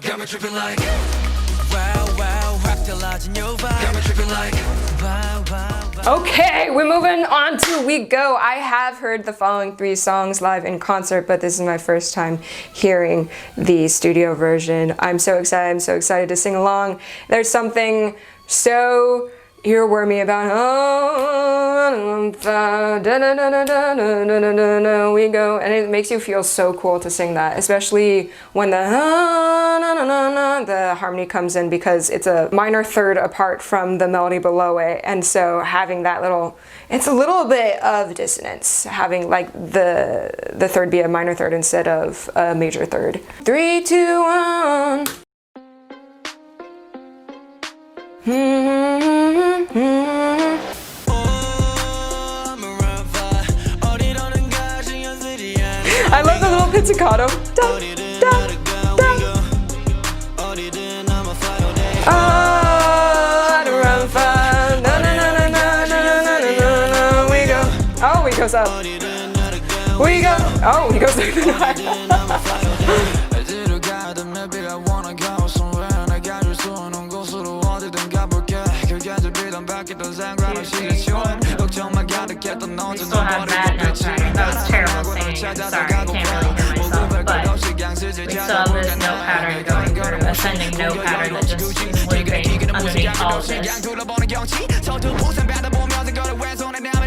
Got me tripping like wow, wow, 확 달라진 your vibe. Got me tripping like wow, wow, wow. Okay, we're moving on to We Go. I have heard the following 3 songs live in concert, but this is my first time hearing the studio version. I'm so excited to sing along. There's something so earwormy about we go, and it makes you feel so cool to sing that, especially when the harmony comes in, because it's a minor third apart from the melody below it, and so having that little, it's a little bit of dissonance having like the third be a minor third instead of a major third. 3, 2, 1. I love the little pizzicato. Da, da, da. We go. Oh, he goes up. We go. Oh, he goes up. We still have that note pattern. That was terrible singing. I'm sorry, I can't really hear myself. But we still have this note pattern going through, ascending note pattern that just is looping underneath all of this.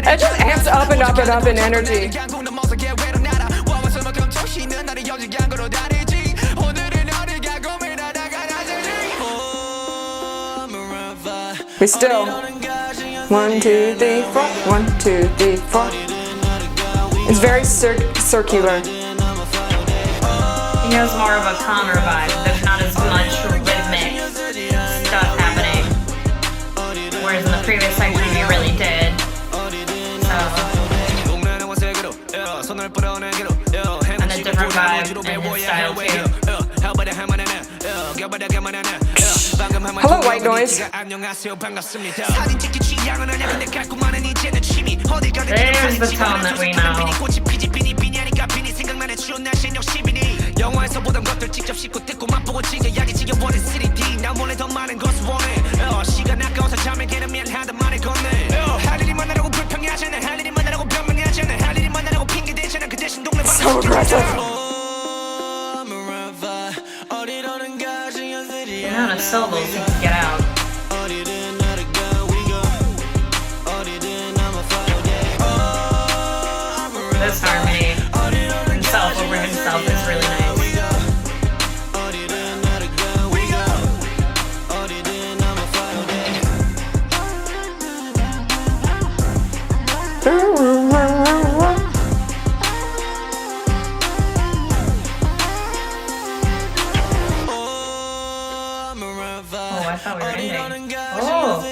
It just amps up and up and up in energy. We still 1, 2, 3, 4. 1, 2, 3, 4. It's very circular. He has more of a calmer vibe. There's not as much rhythmic stuff happening. Whereas in the previous section he really did. And a different vibe in his style too. Hello, white noise. There's the tone that we know. So aggressive. The amount of syllables he can get out. This harmony, himself over himself, is really nice. Oh, I thought we were ending. Oh!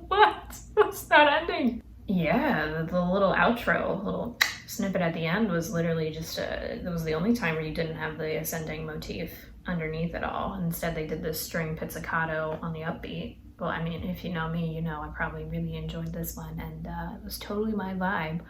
What? What's that ending? Yeah, the little outro, little snippet at the end was literally just it was the only time where you didn't have the ascending motif underneath it all. Instead, they did this string pizzicato on the upbeat. Well, I mean, if you know me, you know I probably really enjoyed this one, and it was totally my vibe,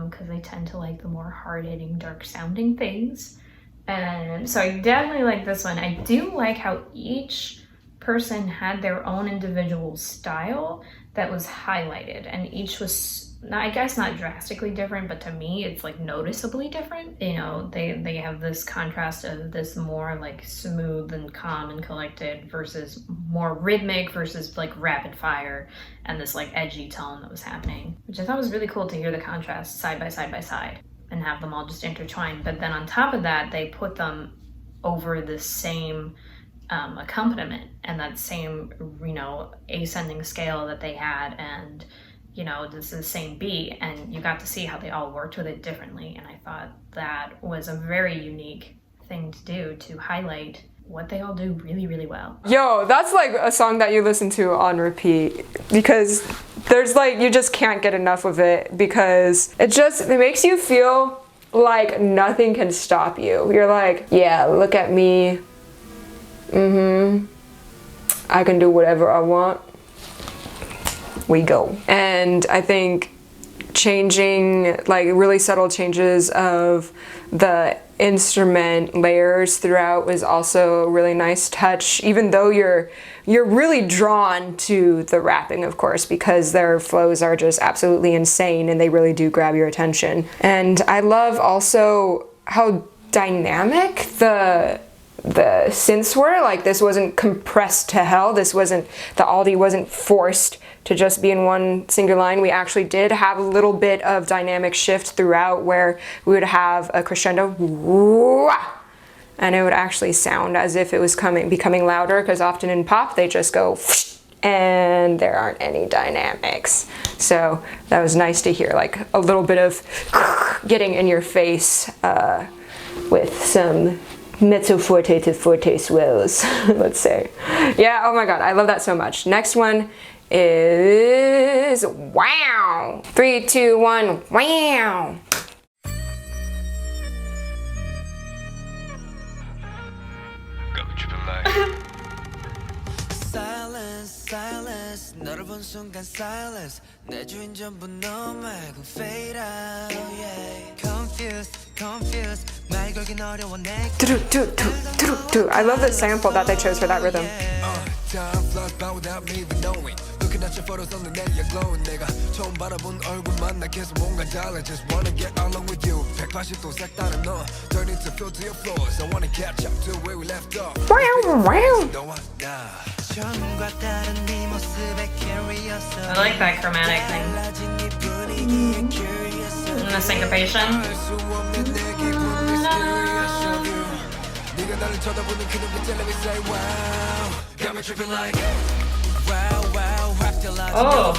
because I tend to like the more hard-hitting, dark-sounding things. And so I definitely like this one. I do like how each person had their own individual style that was highlighted, and each was, I guess, not drastically different, but to me it's like noticeably different. You know, they have this contrast of this more like smooth and calm and collected versus more rhythmic versus like rapid fire, and this like edgy tone that was happening, which I thought was really cool to hear the contrast side by side by side and have them all just intertwined. But then on top of that, they put them over the same accompaniment and that same, you know, ascending scale that they had, and you know, this is the same beat, and you got to see how they all worked with it differently. And I thought that was a very unique thing to do, to highlight what they all do really, really well. Yo, that's like a song that you listen to on repeat, because there's like, you just can't get enough of it, because it makes you feel like nothing can stop you. You're like, yeah, look at me. I can do whatever I want. We go. And I think changing, like really subtle changes of the instrument layers throughout was also a really nice touch, even though you're really drawn to the rapping, of course, because their flows are just absolutely insane and they really do grab your attention. And I love also how dynamic the synths were. Like, this wasn't compressed to hell. This wasn't, the Aldi wasn't forced to just be in one single line. We actually did have a little bit of dynamic shift throughout where we would have a crescendo and it would actually sound as if it was becoming louder, because often in pop they just go and there aren't any dynamics. So that was nice to hear, like a little bit of getting in your face with some mezzo forte to forte swells, let's say. Yeah, oh my god, I love that so much. Next one is wow. 3, 2, 1, wow. Silence, 너를 본 순간 silence. 내 주인 전부 너 말고 fade out, yeah. Confused, 말 걸긴 어려워 내. I love the sample that they chose for that rhythm. Time flies by without me even knowing. Looking at your photos on the net, you're glowing. 내가 처음 바라본 얼굴만 나 계속 뭔가 달라. Just wanna get along with you. 180도 색다른 너. Turn into flow to your floors. I wanna catch up to where we left off. Wow. I like that chromatic thing. And the syncopation. Oh.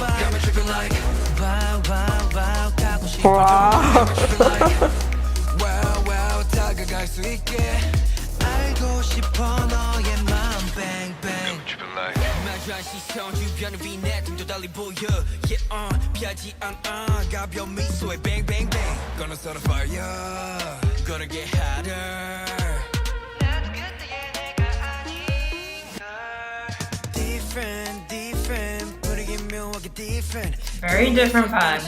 Gonna start a fire, gonna get hotter. Different, putting 묘하게 different. Very different vibe.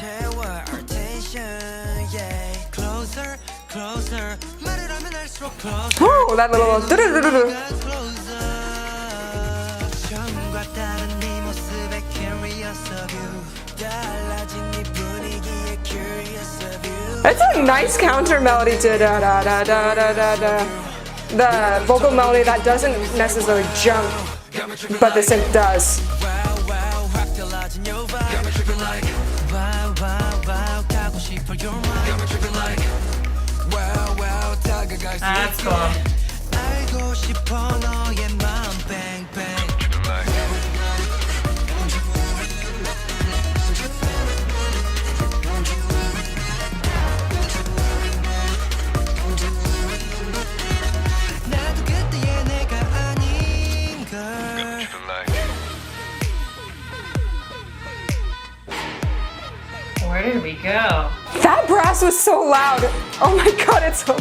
Closer, 말을 하면 할수록 closer. Oh, that little 처음과 다른 네 모습에 curious of you. 달라진 네 분위기에 curious of you. That's a nice counter melody to da da da da da da da. The vocal melody that doesn't necessarily jump, but the synth does. That's cool. Where did we go? That brass was so loud. Oh my god, it's so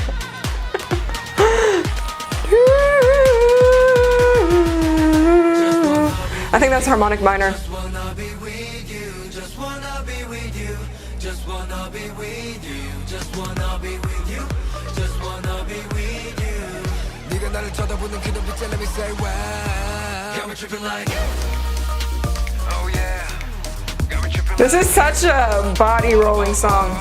I think that's harmonic minor. This is such a body rolling song.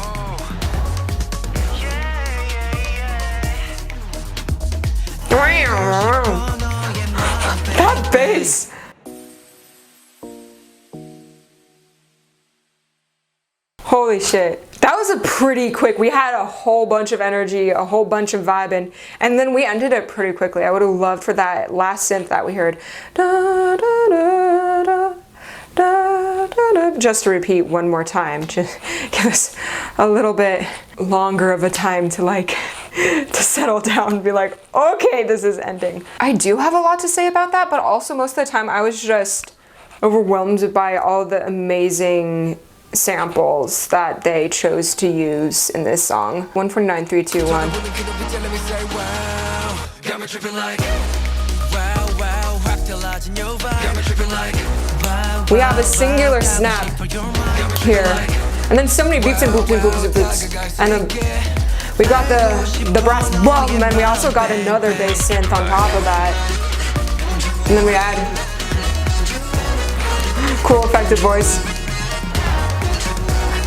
That bass. Holy shit. That was a pretty quick, we had a whole bunch of energy, a whole bunch of vibing, and then we ended it pretty quickly. I would have loved for that last synth that we heard. Da, da, da, da. Da, da, da, just to repeat one more time, just give us a little bit longer of a time to like to settle down and be like, okay, this is ending. I do have a lot to say about that, but also most of the time I was just overwhelmed by all the amazing samples that they chose to use in this song. 149, 3, 2, 1. We have a singular snap here, and And then so many beeps and boops and boops and boops. And then we got the brass bum, and then we also got another bass synth on top of that. And then we add cool effective voice.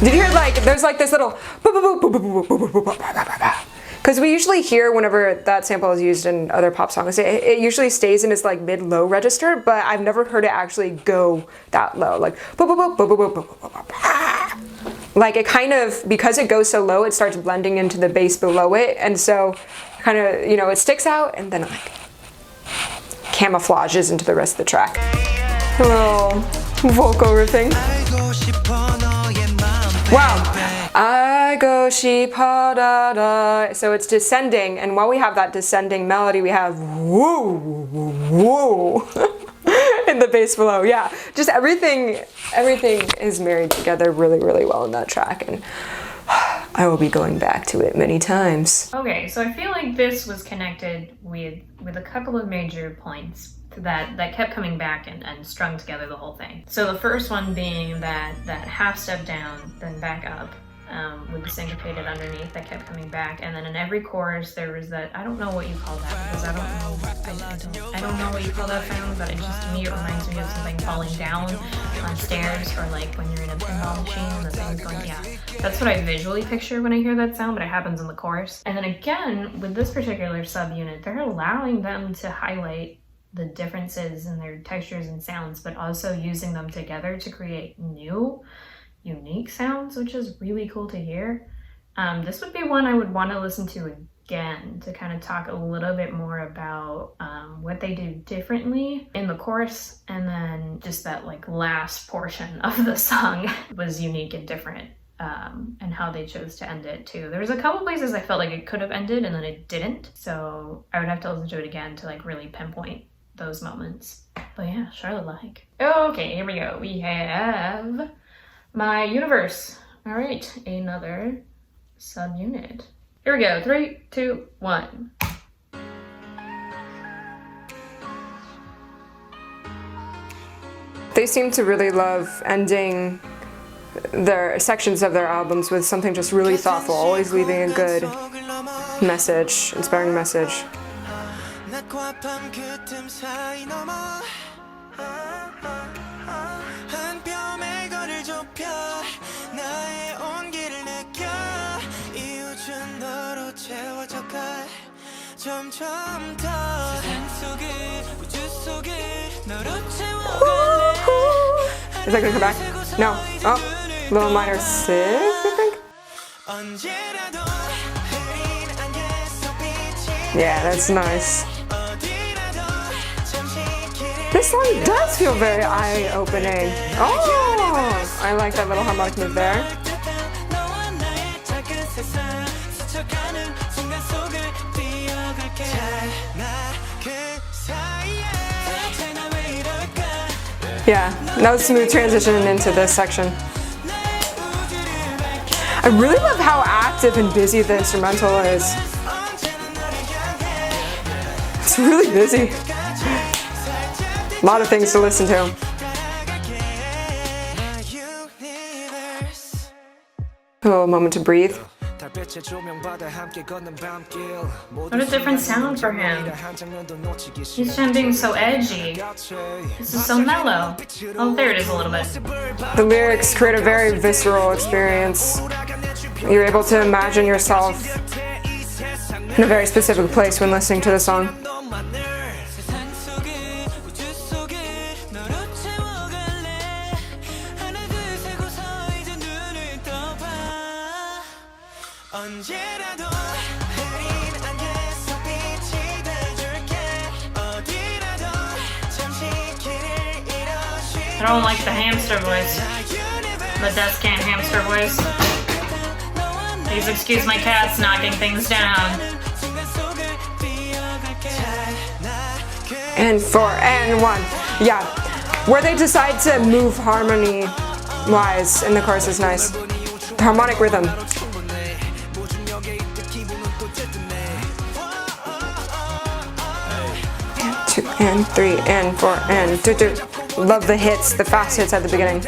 Did you hear like, there's like this little because we usually hear whenever that sample is used in other pop songs, it usually stays in its like mid-low register, but I've never heard it actually go that low. Like it kind of, because it goes so low, it starts blending into the bass below it, and so kind of, you know, it sticks out and then like camouflages into the rest of the track. A little vocal riffing. Wow. I go sheepa da da. So it's descending, and while we have that descending melody, we have woo woo in the bass below. Yeah, just everything is married together really, really well in that track, and I will be going back to it many times. Okay, so I feel like this was connected with a couple of major points that kept coming back and strung together the whole thing. So the first one being that half step down, then back up, with the syncopated underneath that kept coming back, and then in every chorus there was that, I don't know what you call that, because I don't know what you call that sound, but it just, to me, it reminds me of something falling down on stairs, or like when you're in a pinball machine and the thing's going, yeah. That's what I visually picture when I hear that sound, but it happens in the chorus. And then again, with this particular subunit, they're allowing them to highlight the differences in their textures and sounds, but also using them together to create new, unique sounds, which is really cool to hear. This would be one I would want to listen to again to kind of talk a little bit more about what they do differently in the chorus, and then just that like last portion of the song was unique and different, and how they chose to end it too. There was a couple places I felt like it could have ended and then it didn't, so I would have to listen to it again to like really pinpoint those moments. But yeah, Charlotte like. Okay, here we go. We have My Universe. All right, another subunit. Here we go. 3, 2, 1. They seem to really love ending their sections of their albums with something just really thoughtful, always leaving a good message, inspiring message. Is that gonna come back? No. Oh, little minor 6, I think. Yeah, that's nice. This song does feel very eye-opening. Oh, I like that little harmonic move there. Yeah, that was a smooth transition into this section. I really love how active and busy the instrumental is. It's really busy. A lot of things to listen to. A little moment to breathe. What a different sound for him. He's trying being so edgy. This is so mellow. Oh, there it is a little bit. The lyrics create a very visceral experience. You're able to imagine yourself in a very specific place when listening to the song. I don't like the hamster voice. The desk can hamster voice. Please excuse my cats knocking things down. And 4 and 1. Yeah. Where they decide to move harmony-wise in the chorus is nice. The harmonic rhythm. 2 and 3 and 4 and 2, 2. Love the hits, the fast hits at the beginning.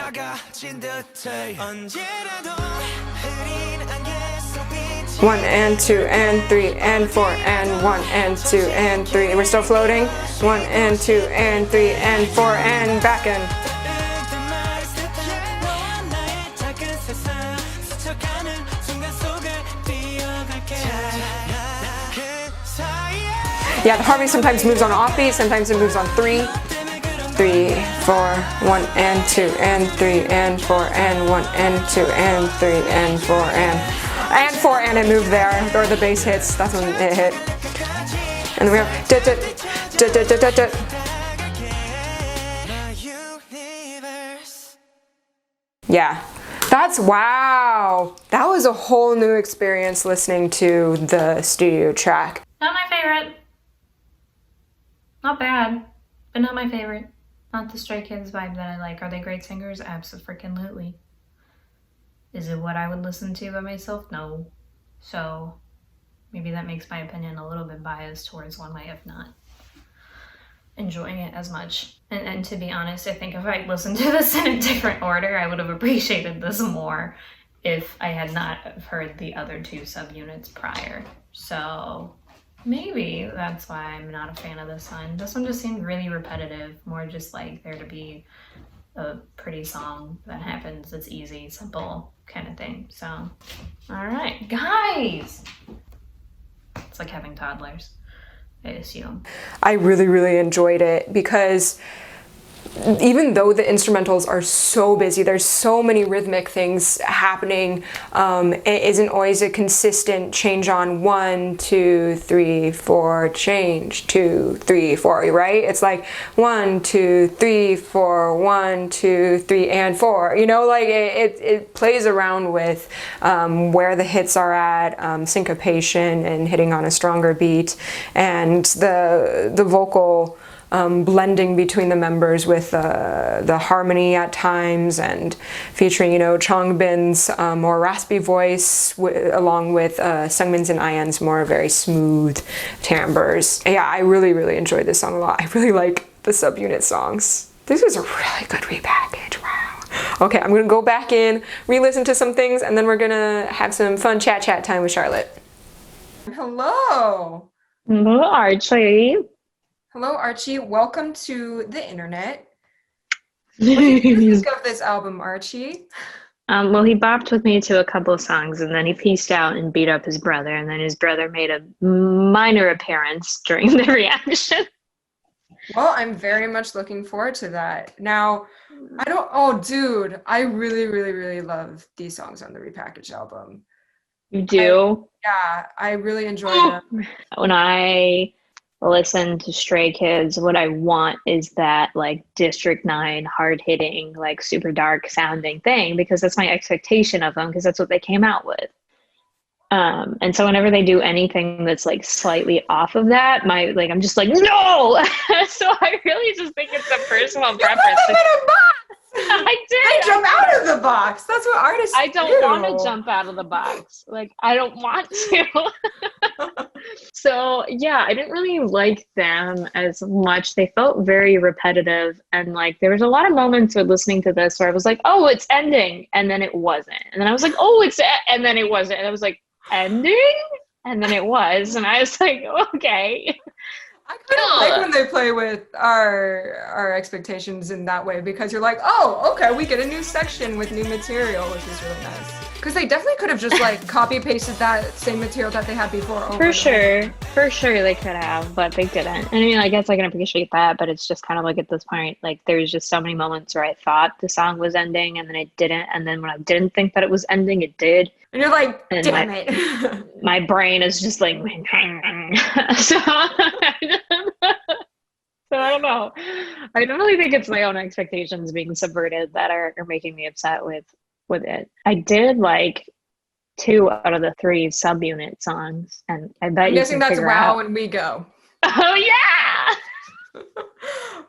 1 and 2 and 3 and 4 and 1 and 2 and 3. We're still floating. 1 and 2 and 3 and 4 and back in. Yeah, the harmony sometimes moves on offbeat, sometimes it moves on 3. 3, 4, 1 and 2 and 3 and 4 and 1 and 2 and 3 and 4 and 4 and it moved there, or the bass hits, that's when it hit. And then we have dit dit dit dit dit dit dit. Yeah, that's wow. That was a whole new experience listening to the studio track. Not my favorite. Not bad, but not my favorite. Not the Stray Kids vibe that I like. Are they great singers? Abso-freaking-lutely. Is it what I would listen to by myself? No. So maybe that makes my opinion a little bit biased towards one way of not enjoying it as much. And to be honest, I think if I listened to this in a different order, I would have appreciated this more if I had not heard the other two subunits prior. So maybe that's why I'm not a fan of this one. This one just seemed really repetitive, more just like there to be a pretty song that happens that's easy, simple kind of thing. So, all right, guys. It's like having toddlers, I assume. I really, really enjoyed it because even though the instrumentals are so busy, there's so many rhythmic things happening, it isn't always a consistent change on 1, 2, 3, 4, change, 2, 3, 4, right? It's like 1, 2, 3, 4, 1, 2, 3, and 4. You know, like it plays around with where the hits are at, syncopation and hitting on a stronger beat, and the vocal blending between the members with the harmony at times, and featuring, you know, Changbin's more raspy voice along with Seungmin's and IN's more very smooth timbres. Yeah, I really, really enjoyed this song a lot. I really like the subunit songs. This was a really good repackage. Wow. Okay, I'm gonna go back in, re-listen to some things, and then we're gonna have some fun chat time with Charlotte. Hello. Hello, Archie. Hello, Archie. Welcome to the internet. What do you think of this album, Archie? Well, he bopped with me to a couple of songs, and then he pieced out and beat up his brother, and then his brother made a minor appearance during the reaction. Well, I'm very much looking forward to that. Now, oh, dude, I really, really, really love these songs on the repackaged album. You do? I really enjoy them. When I listen to Stray Kids, what I want is that like District 9 hard-hitting, like super dark sounding thing, because that's my expectation of them, because that's what they came out with. And so whenever they do anything that's like slightly off of that, I'm just like, no. So I really just think it's a personal preference. I did. They jump out of the box. That's what artists do. I don't want to jump out of the box. Like, I don't want to. So yeah, I didn't really like them as much. They felt very repetitive, and like there was a lot of moments with listening to this where I was like, oh, it's ending, and then it wasn't, and then I was like, oh, and then it wasn't, and I was like, ending, and then it was, and I was like, okay. I kind of like when they play with our expectations in that way, because you're like, oh, okay, we get a new section with new material, which is really nice. Because they definitely could have just like copy pasted that same material that they had before. For sure they could have, but they didn't. And I mean, I guess I can appreciate that, but it's just kind of like at this point, like there's just so many moments where I thought the song was ending and then it didn't, and then when I didn't think that it was ending, it did. And you're like, damn it. My brain is just like, so I don't know. I don't really think it's my own expectations being subverted that are making me upset with it. I did like 2 out of the 3 subunit songs, and I bet I'm guessing that's Wow and We Go. Oh yeah.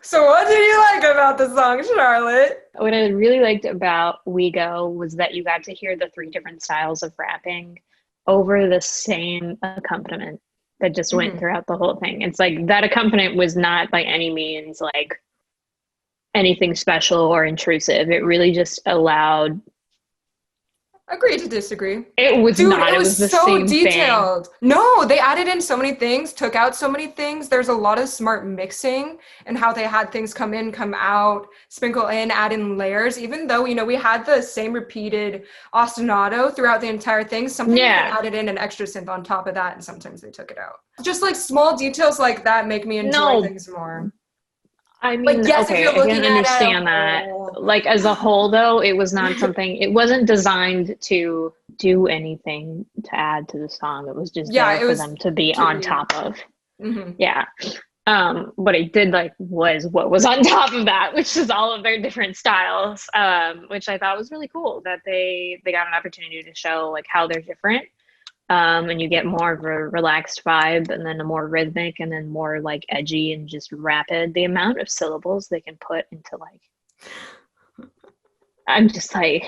So what did you like about the song, Charlotte? What I really liked about We Go was that you got to hear the 3 different styles of rapping over the same accompaniment that just went throughout the whole thing. It's like that accompaniment was not by any means like anything special or intrusive. It really just allowed Agree to disagree. It was Dude, not. it It was was the so same thing. detailed. No, they added in so many things, took out so many things. There's a lot of smart mixing and how they had things come in, come out, sprinkle in, add in layers. Even though, you know, we had the same repeated ostinato throughout the entire thing, sometimes they Yeah. added in an extra synth on top of that, and sometimes they took it out. Just like small details like that make me enjoy No, things more. I But mean, yes, if okay, you're I can looking at a understand that. whole, Like as a whole, though, it was not something, it wasn't designed to do anything to add to the song. It was just yeah, there it for was them to be to on read. top of. Hmm. Yeah. What I did like was what was on top of that, which is all of their different styles, which I thought was really cool that they got an opportunity to show like how they're different. And you get more of a relaxed vibe and then a more rhythmic and then more like edgy and just rapid. The amount of syllables they can put into like, I'm just like,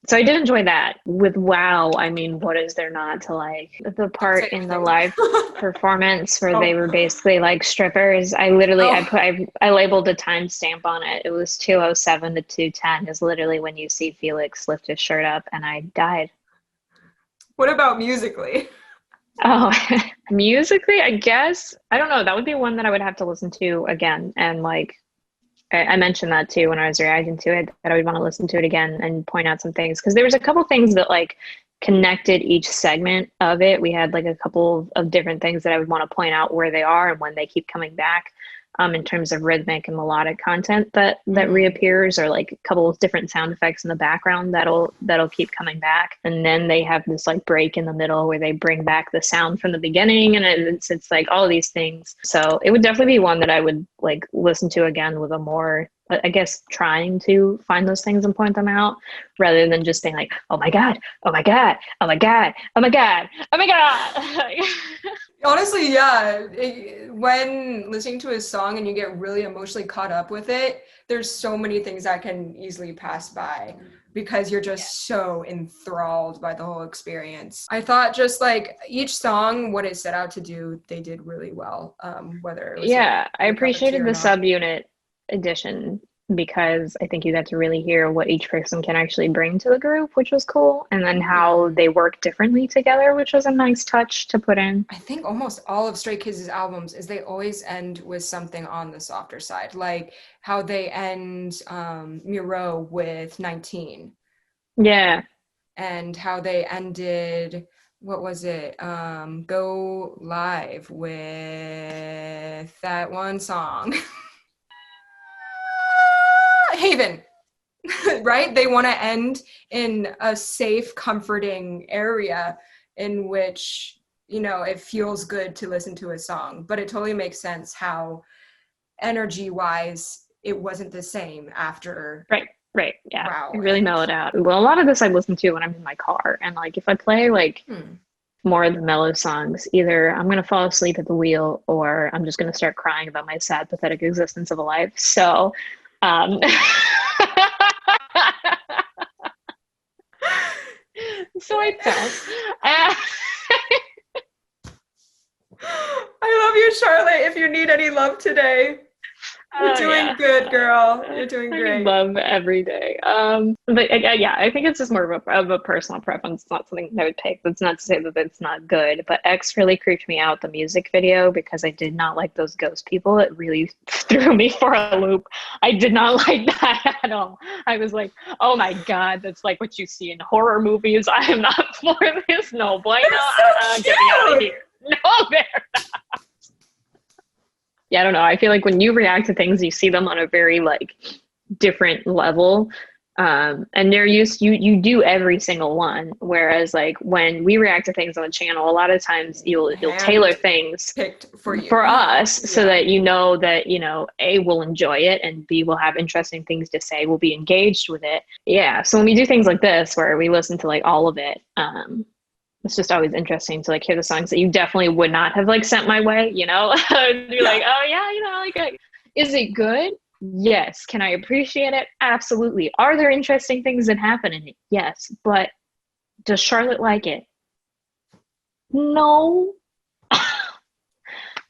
so I did enjoy that. With WoW, I mean, what is there not to like? The part Say in the anything. live performance where they Oh, were basically like strippers. I literally, oh. I labeled a timestamp on it. It was 2:07 to 2:10 is literally when you see Felix lift his shirt up, and I died. What about musically? Oh, musically, I guess. I don't know. That would be one that I would have to listen to again. And like, I mentioned that too when I was reacting to it, that I would want to listen to it again and point out some things. Because there was a couple things that like connected each segment of it. We had like a couple of different things that I would want to point out where they are and when they keep coming back. In terms of rhythmic and melodic content that reappears, or like a couple of different sound effects in the background that'll keep coming back. And then they have this like break in the middle where they bring back the sound from the beginning, and it's like all of these things. So it would definitely be one that I would like listen to again with a more, I guess, trying to find those things and point them out rather than just being like, oh my God, oh my God, oh my God, oh my God, oh my God. Honestly, yeah. When listening to a song and you get really emotionally caught up with it, there's so many things that can easily pass by because you're just so enthralled by the whole experience. I thought just like each song, what it set out to do, they did really well. Whether it was Yeah, I a cup of tea appreciated or the not. subunit edition because I think you got to really hear what each person can actually bring to the group, which was cool, and then how they work differently together, which was a nice touch to put in. I think almost all of Stray Kids' albums is they always end with something on the softer side, like how they end Miro with 19, Yeah. and how they ended, what was it? Go Live with that one song. Haven. Right? They want to end in a safe, comforting area in which, you know, it feels good to listen to a song. But it totally makes sense how energy wise it wasn't the same after Right. Yeah. It Wow. really mellowed out. Well, a lot of this I listen to when I'm in my car. And like if I play like more of the mellow songs, either I'm gonna fall asleep at the wheel or I'm just gonna start crying about my sad, pathetic existence of a life. So so I don't. I love you, Charlotte. If you need any love today, you're doing good, girl. You're doing I great. need love every day. But yeah, I think it's just more of a personal preference. It's not something that I would pick. That's not to say that it's not good. But X really creeped me out, the music video, because I did not like those ghost people. It really threw me for a loop. I did not like that at all. I was like, oh my God, that's like what you see in horror movies. I am not for this. No, bueno. So Get me out of cute. here. No, they're not. Yeah, I don't know. I feel like when you react to things, you see them on a very like different level. And they're used, you do every single one. Whereas like when we react to things on the channel, a lot of times you'll tailor things Picked for you. for us so Yeah. that you know that, you know, A, we'll enjoy it, and B, we'll have interesting things to say, we'll be engaged with it. Yeah. So when we do things like this where we listen to like all of it, it's just always interesting to like hear the songs that you definitely would not have like sent my way, you know. You're like, oh yeah, you know, like is it good? Yes. Can I appreciate it? Absolutely. Are there interesting things that happen in it? Yes. But does Charlotte like it? No. I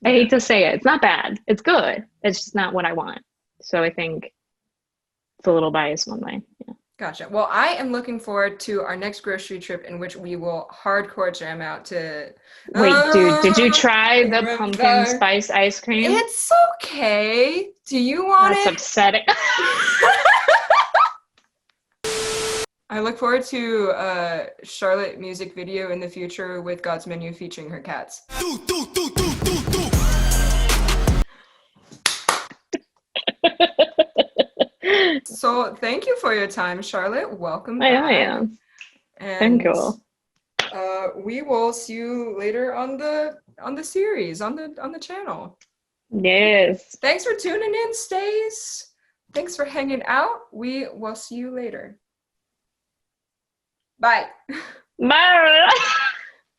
hate to say it. It's not bad. It's good. It's just not what I want. So I think it's a little biased one way. Yeah. Gotcha. Well, I am looking forward to our next grocery trip in which we will hardcore jam out to. Wait, dude, did you try the pumpkin Remember. spice ice cream? It's okay. Do you want That's it? upsetting. I look forward to Charlotte music video in the future with God's Menu featuring her cats. So thank you for your time, Charlotte. Welcome back. Yeah. And Thank you. we will see you later on the series on the channel. Yes. Thanks for tuning in, Stays. Thanks for hanging out. We will see you later. Bye. Bye.